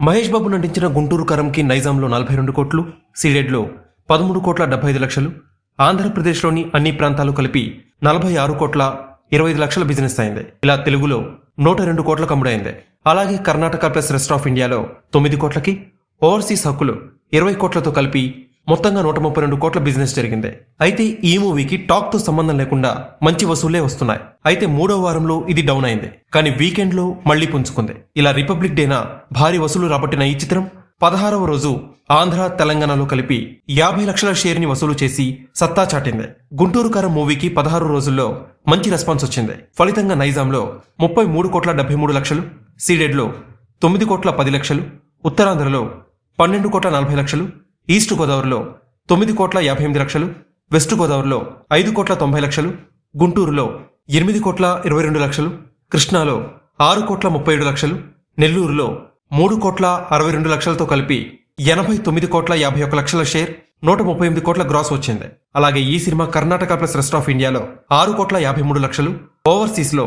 మహేష్ బాబు నటించిన గుంటూరు కారంకి నైజాంలో 42 కోట్లు, సీడెడ్లో 13 కోట్ల 75 లక్షలు, ఆంధ్రప్రదేశ్లోని అన్ని ప్రాంతాలు కలిపి 46 కోట్ల 25 లక్షల బిజినెస్ అయింది. ఇలా తెలుగులో 102 కోట్లకు అమ్ముడైంది. అలాగే కర్ణాటక ప్లస్ రెస్ట్ ఆఫ్ ఇండియాలో 9 కోట్లకి, ఓవర్సీస్ హక్కులు 20 కోట్లతో కలిపి మొత్తంగా 132 కోట్ల బిజినెస్ జరిగింది. అయితే ఈ మూవీకి టాక్ తో సంబంధం లేకుండా మంచి వసూళ్లే వస్తున్నాయి. అయితే 3వ వారంలో ఇది డౌన్ అయింది, కానీ వీకెండ్ లో మళ్లీ పుంజుకుంది. ఇలా రిపబ్లిక్ డేన భారీ వసూలు రాబట్టిన ఈ చిత్రం 16వ రోజు ఆంధ్ర, తెలంగాణలో కలిపి 50 లక్షల షేర్ ని వసూలు చేసి సత్తా చాటింది. గుంటూరు కారం మూవీకి 16 రోజుల్లో మంచి రెస్పాన్స్ వచ్చింది. ఫలితంగా నైజాంలో 33 కోట్ల 73 లక్షలు, సీడెడ్లో 9 కోట్ల 10 లక్షలు, ఉత్తరాంధ్రలో 12 కోట్ల 40 లక్షలు, ఈస్ట్ గోదావరిలో 9 కోట్ల 58 లక్షలు, వెస్ట్ గోదావరిలో 5 కోట్ల 90 లక్షలు, గుంటూరులో 8 కోట్ల 22 లక్షలు, కృష్ణాలో 6 కోట్ల 37 లక్షలు, నెల్లూరులో 3 కోట్ల 62 లక్షలతో కలిపి 89 కోట్ల 51 లక్షల షేర్, 138 కోట్ల గ్రాస్ వచ్చింది. అలాగే ఈ cinema Karnataka plus rest of ఇండియాలో 6 కోట్ల 53 లక్షలు, ఓవర్సీస్ లో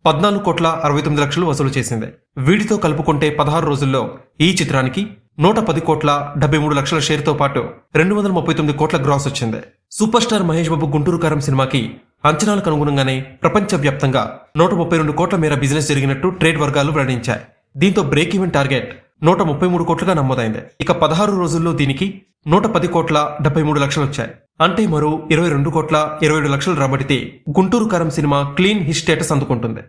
14 కోట్ల 69 లక్షలు వసూలు చేసింది. వీటితో కలుపుకుంటే 16 రోజుల్లో ఈ చిత్రానికి 110 కోట్ల 73 లక్షల షేర్తో పాటు 239 కోట్ల గ్రాస్ వచ్చింది. సూపర్ స్టార్ మహేష్ బాబు గుంటూరు కారం సినిమాకి అంచనాలకు అనుగుణంగానే ప్రపంచవ్యాప్తంగా 132 కోట్ల మేర బిజినెస్ జరిగినట్టు ట్రేడ్ వర్గాలు వెల్లడించాయి. దీంతో బ్రేక్ ఈవెన్ టార్గెట్ 133 కోట్లుగా నమోదైంది. ఇక 16 రోజుల్లో దీనికి 110 కోట్ల 73 లక్షలు వచ్చాయి. అంటే మరో 22 కోట్ల 27 లక్షలు రాబడితే గుంటూరు కారం సినిమా క్లీన్ హిట్ స్టేటస్ అందుకుంటుంది.